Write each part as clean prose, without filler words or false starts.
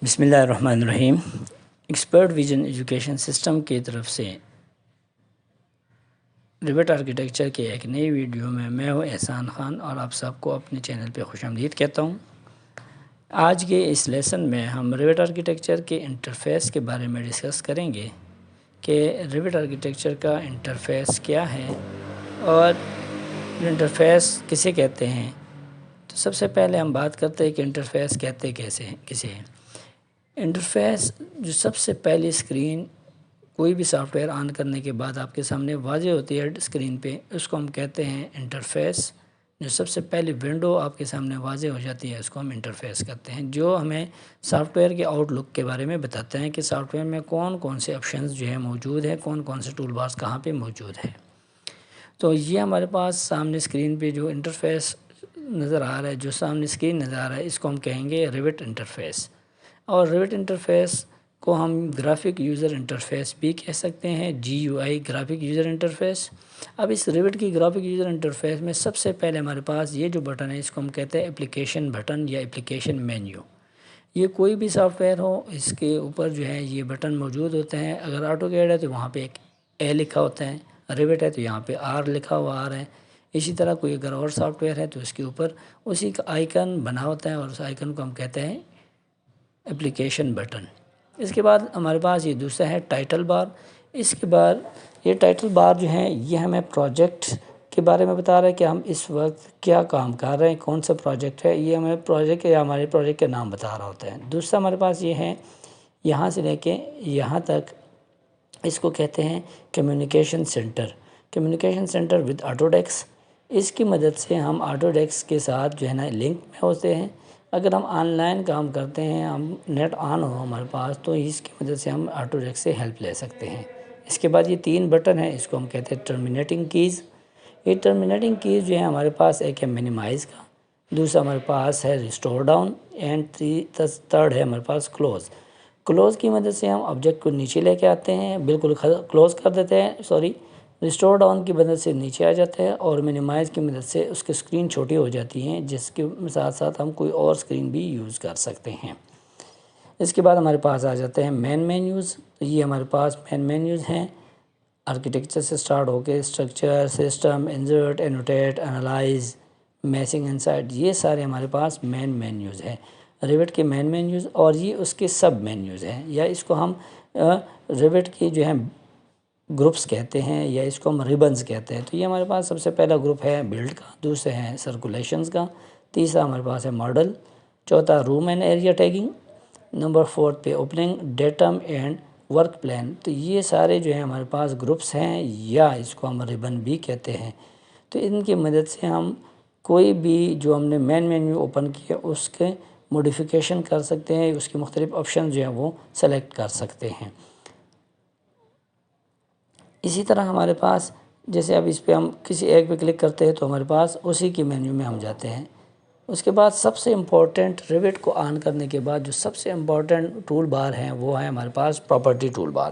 بسم اللہ الرحمن الرحیم۔ ایکسپرٹ ویژن ایجوکیشن سسٹم کی طرف سے ریوٹ آرکیٹیکچر کے ایک نئی ویڈیو میں ہوں احسان خان اور آپ سب کو اپنے چینل پہ خوش آمدید کہتا ہوں۔ آج کے اس لیسن میں ہم ریوٹ آرکیٹیکچر کے انٹرفیس کے بارے میں ڈسکس کریں گے کہ ریوٹ آرکیٹیکچر کا انٹرفیس کیا ہے اور انٹرفیس کسے کہتے ہیں۔ تو سب سے پہلے ہم بات کرتے ہیں کہ انٹرفیس کہتے کسے ہیں۔ انٹرفیس جو سب سے پہلی اسکرین کوئی بھی سافٹ ویئر آن کرنے کے بعد آپ کے سامنے واضح ہوتی ہے اسکرین پہ، اس کو ہم کہتے ہیں انٹرفیس۔ جو سب سے پہلی ونڈو آپ کے سامنے واضح ہو جاتی ہے اس کو ہم انٹرفیس کہتے ہیں، جو ہمیں سافٹ ویئر کے آؤٹ لک کے بارے میں بتاتے ہیں کہ سافٹ ویئر میں کون کون سے آپشنز جو ہے موجود ہیں، کون کون سے ٹول بارز کہاں پہ موجود ہے۔ تو یہ ہمارے پاس سامنے اسکرین پہ جو انٹرفیس نظر آ رہا ہے، جو سامنے اسکرین نظر آ رہا ہے، اس کو ہم کہیں گے ریوٹ انٹرفیس۔ اور ریوٹ انٹرفیس کو ہم گرافک یوزر انٹرفیس بھی کہہ سکتے ہیں، GUI گرافک یوزر انٹرفیس۔ اب اس ریوٹ کی گرافک یوزر انٹرفیس میں سب سے پہلے ہمارے پاس یہ جو بٹن ہے اس کو ہم کہتے ہیں اپلیکیشن بٹن یا اپلیکیشن مینیو۔ یہ کوئی بھی سافٹ ویئر ہو، اس کے اوپر جو ہے یہ بٹن موجود ہوتے ہیں۔ اگر آٹو کیڈ ہے تو وہاں پہ ایک A لکھا ہوتا ہے، ریوٹ ہے تو یہاں پہ R لکھا ہوا آ رہا ہے۔ اسی طرح کوئی اگر اور سافٹ ویئر ہے تو اس کے اوپر اسی کا آئیکن بنا ہوتا ہے اور اس آئیکن کو ہم کہتے ہیں اپلیکیشن بٹن۔ اس کے بعد ہمارے پاس یہ دوسرا ہے ٹائٹل بار۔ اس کے بعد یہ ٹائٹل بار جو ہیں یہ ہمیں پروجیکٹ کے بارے میں بتا رہا ہے کہ ہم اس وقت کیا کام کر رہے ہیں، کون سا پروجیکٹ ہے، یہ ہمیں پروجیکٹ یا ہمارے پروجیکٹ کے نام بتا رہا ہوتا ہے۔ دوسرا ہمارے پاس یہ ہے یہاں سے لے کے یہاں تک، اس کو کہتے ہیں communication centre. Communication centre with auto desk. اس کی مدد سے ہم آٹو ڈیسک کے ساتھ جو ہے نا لنک میں ہوتے ہیں۔ اگر ہم آن لائن کام کرتے ہیں، ہم نیٹ آن ہو ہمارے پاس، تو اس کی مدد سے ہم آٹو ڈیسک سے ہیلپ لے سکتے ہیں۔ اس کے بعد یہ 3 بٹن ہیں، اس کو ہم کہتے ہیں ٹرمینیٹنگ کیز۔ یہ ٹرمینیٹنگ کیز جو ہے ہمارے پاس ایک ہے منیمائز کا، دوسرا ہمارے پاس ہے ریسٹور ڈاؤن، اینڈ تھرڈ ہے ہمارے پاس کلوز۔ کلوز کی مدد سے ہم آبجیکٹ کو نیچے لے کے آتے ہیں، بالکل کلوز کر دیتے ہیں، ریسٹور ڈاؤن کی مدد سے نیچے آ جاتے ہیں، اور منیمائز کی مدد سے اس کی اسکرین چھوٹی ہو جاتی ہیں، جس کے ساتھ ساتھ ہم کوئی اور اسکرین بھی یوز کر سکتے ہیں۔ اس کے بعد ہمارے پاس آ جاتے ہیں مین مینیوز۔ یہ ہمارے پاس مین مینیوز ہیں، آرکیٹیکچر سے سٹارٹ ہو کے structure, system, insert, annotate, analyse, missing insight, یہ سارے ہمارے پاس مین مینیوز ہیں، ریوٹ کے مین مینیوز، اور یہ اس کے سب مینیوز ہیں، یا اس کو ہم ریوٹ کی جو ہیں گروپس کہتے ہیں، یا اس کو ہم ریبنز کہتے ہیں۔ تو یہ ہمارے پاس سب سے پہلا گروپ ہے بلڈ کا، دوسرے ہیں سرکولیشنز کا، تیسرا ہمارے پاس ہے ماڈل، چوتھا room and area tagging, number 4 پہ opening, datum and work plan. تو یہ سارے جو ہیں ہمارے پاس گروپس ہیں، یا اس کو ہم ریبن بھی کہتے ہیں۔ تو ان کی مدد سے ہم کوئی بھی جو ہم نے مین مینیو اوپن کیا اس کے موڈیفیکیشن کر سکتے ہیں، اس کے مختلف آپشن جو ہیں وہ سلیکٹ کر سکتے ہیں۔ اسی طرح ہمارے پاس جیسے اب اس پہ ہم کسی ایک پہ کلک کرتے ہیں تو ہمارے پاس اسی کی مینیو میں ہم جاتے ہیں۔ اس کے بعد سب سے امپورٹنٹ ریوٹ کو آن کرنے کے بعد جو سب سے امپورٹنٹ ٹول بار ہیں وہ ہے ہمارے پاس پراپرٹی ٹول بار۔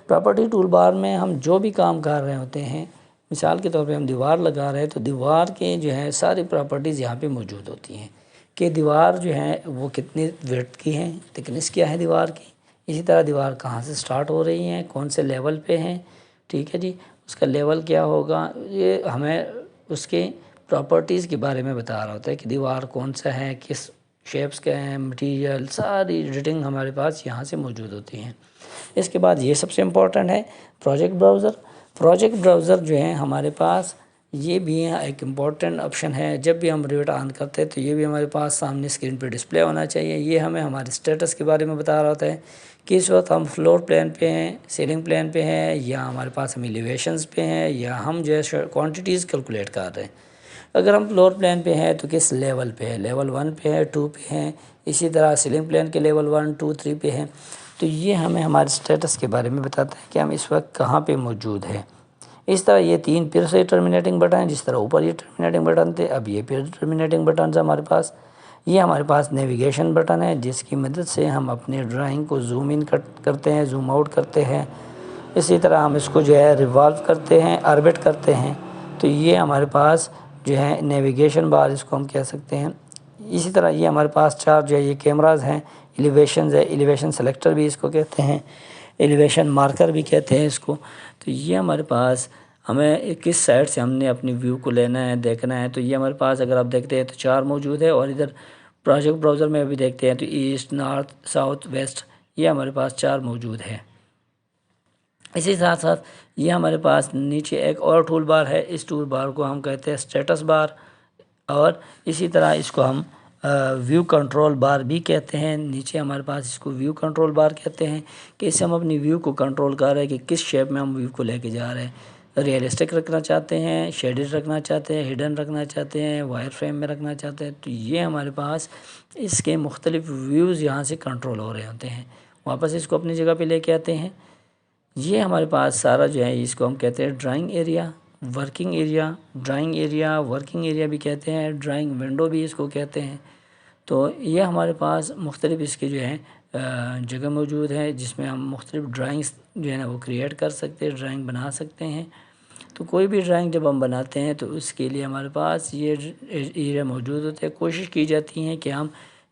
پراپرٹی ٹول بار میں ہم جو بھی کام کر رہے ہوتے ہیں، مثال کے طور پہ ہم دیوار لگا رہے ہیں تو دیوار کے جو ہے ساری پراپرٹیز یہاں پہ موجود ہوتی ہیں، کہ دیوار جو ہے وہ کتنی ویڈتھ کی ہے، تھکنیس کیا ہے دیوار کی، اسی طرح دیوار کہاں سے سٹارٹ ہو رہی ہیں، کون سے لیول پہ ہیں، ٹھیک ہے جی، اس کا لیول کیا ہوگا، یہ ہمیں اس کے پراپرٹیز کے بارے میں بتا رہا ہوتا ہے کہ دیوار کون سا ہے، کس شیپس کے ہیں، مٹیریل، ساری ایڈیٹنگ ہمارے پاس یہاں سے موجود ہوتی ہیں۔ اس کے بعد یہ سب سے امپورٹنٹ ہے پروجیکٹ براؤزر۔ پروجیکٹ براؤزر جو ہے ہمارے پاس یہ بھی ایک امپورٹنٹ آپشن ہے۔ جب بھی ہم ریوٹ آن کرتے ہیں تو یہ بھی ہمارے پاس سامنے اسکرین پہ ڈسپلے ہونا چاہیے۔ یہ ہمیں ہمارے اسٹیٹس کے بارے میں بتا رہا ہوتا ہے کہ اس وقت ہم فلور پلان پہ ہیں، سیلنگ پلان پہ ہیں، یا ہمارے پاس ہم ایلیویشنز پہ ہیں، یا ہم جو ہے کوانٹیٹیز کیلکولیٹ کر رہے ہیں۔ اگر ہم فلور پلان پہ ہیں تو کس لیول پہ ہے، لیول 1 پہ ہے، 2 پہ ہیں، اسی طرح سیلنگ پلان کے لیول 1، 2، 3 پہ ہیں۔ تو یہ ہمیں ہمارے اسٹیٹس کے بارے میں بتاتا ہے کہ ہم اس وقت کہاں پہ موجود ہیں۔ اس طرح یہ 3 پھر سے ٹرمینیٹنگ بٹن ہیں، جس طرح اوپر یہ ٹرمینیٹنگ بٹن تھے، اب یہ پھر ٹرمینیٹنگ بٹنز ہیں ہمارے پاس۔ یہ ہمارے پاس نیویگیشن بٹن ہے، جس کی مدد سے ہم اپنے ڈرائنگ کو زوم ان کرتے ہیں، زوم آؤٹ کرتے ہیں، اسی طرح ہم اس کو جو ہے ریوالو کرتے ہیں، آربٹ کرتے ہیں۔ تو یہ ہمارے پاس جو ہے نیویگیشن بار، اس کو ہم کہہ سکتے ہیں۔ اسی طرح یہ ہمارے پاس 4 جو ہے یہ کیمراز ہیں، ایلیویشنز ہے، ایلیویشن سلیکٹر بھی اس کو کہتے ہیں، ایلیویشن مارکر بھی کہتے ہیں اس کو۔ تو یہ ہمارے پاس ہمیں کس سائڈ سے ہم نے اپنی ویو کو لینا ہے، دیکھنا ہے، تو یہ ہمارے پاس اگر آپ دیکھتے ہیں تو 4 موجود ہے، اور ادھر پروجیکٹ براؤزر میں بھی دیکھتے ہیں تو ایسٹ، نارتھ، ساؤتھ، ویسٹ، یہ ہمارے پاس 4 موجود ہے۔ اسی ساتھ ساتھ یہ ہمارے پاس نیچے ایک اور ٹول بار ہے، اس ٹول بار کو ہم کہتے ہیں اسٹیٹس بار، اور اسی طرح اس کو ہم ویو کنٹرول بار بھی کہتے ہیں۔ نیچے ہمارے پاس اس کو ویو کنٹرول بار کہتے ہیں کہ اس سے ہم اپنی ویو کو کنٹرول کر رہے ہیں کہ کس شیپ میں ہم ویو کو لے کے جا رہے ہیں، ریئلسٹک رکھنا چاہتے ہیں، شیڈڈ رکھنا چاہتے ہیں، ہڈن رکھنا چاہتے ہیں، وائر فریم میں رکھنا چاہتے ہیں۔ تو یہ ہمارے پاس اس کے مختلف ویوز یہاں سے کنٹرول ہو رہے ہوتے ہیں۔ واپس اس کو اپنی جگہ پہ لے کے آتے ہیں۔ یہ ہمارے پاس سارا جو ہے اس کو ہم کہتے ہیں drawing area, working area, drawing area, working area بھی کہتے ہیں، ڈرائنگ ونڈو بھی اس کو کہتے ہیں۔ تو یہ ہمارے پاس مختلف اس کے جو ہے جگہ موجود ہے جس میں ہم مختلف ڈرائنگس جو ہے نا وہ کریٹ کر سکتے ہیں، ڈرائنگ بنا سکتے ہیں۔ تو کوئی بھی ڈرائنگ جب ہم بناتے ہیں تو اس کے لیے ہمارے پاس یہ ایریا موجود ہوتے ہیں۔ کوشش کی جاتی ہے کہ ہم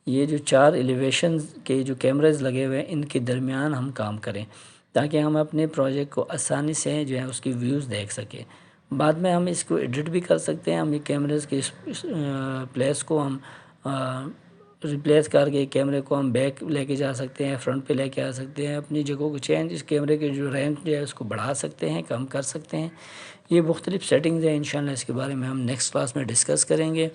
یہ جو 4 ایلیویشنز کے جو کیمرز لگے ہوئے ہیں ان کے درمیان ہم کام کریں تاکہ ہم اپنے پروجیکٹ کو آسانی سے جو ہے اس کی ویوز دیکھ سکیں۔ بعد میں ہم اس کو ایڈٹ بھی کر سکتے ہیں، ہم یہ کیمرز کے اس پلیس کو ہم ریپلیس کر کے کیمرے کو ہم بیک لے کے جا سکتے ہیں، فرنٹ پہ لے کے آ سکتے ہیں، اپنی جگہوں کو چینج، اس کیمرے کے جو رینج جو ہے اس کو بڑھا سکتے ہیں، کم کر سکتے ہیں۔ یہ مختلف سیٹنگز ہیں، انشاءاللہ اس کے بارے میں ہم نیکسٹ کلاس میں ڈسکس کریں گے۔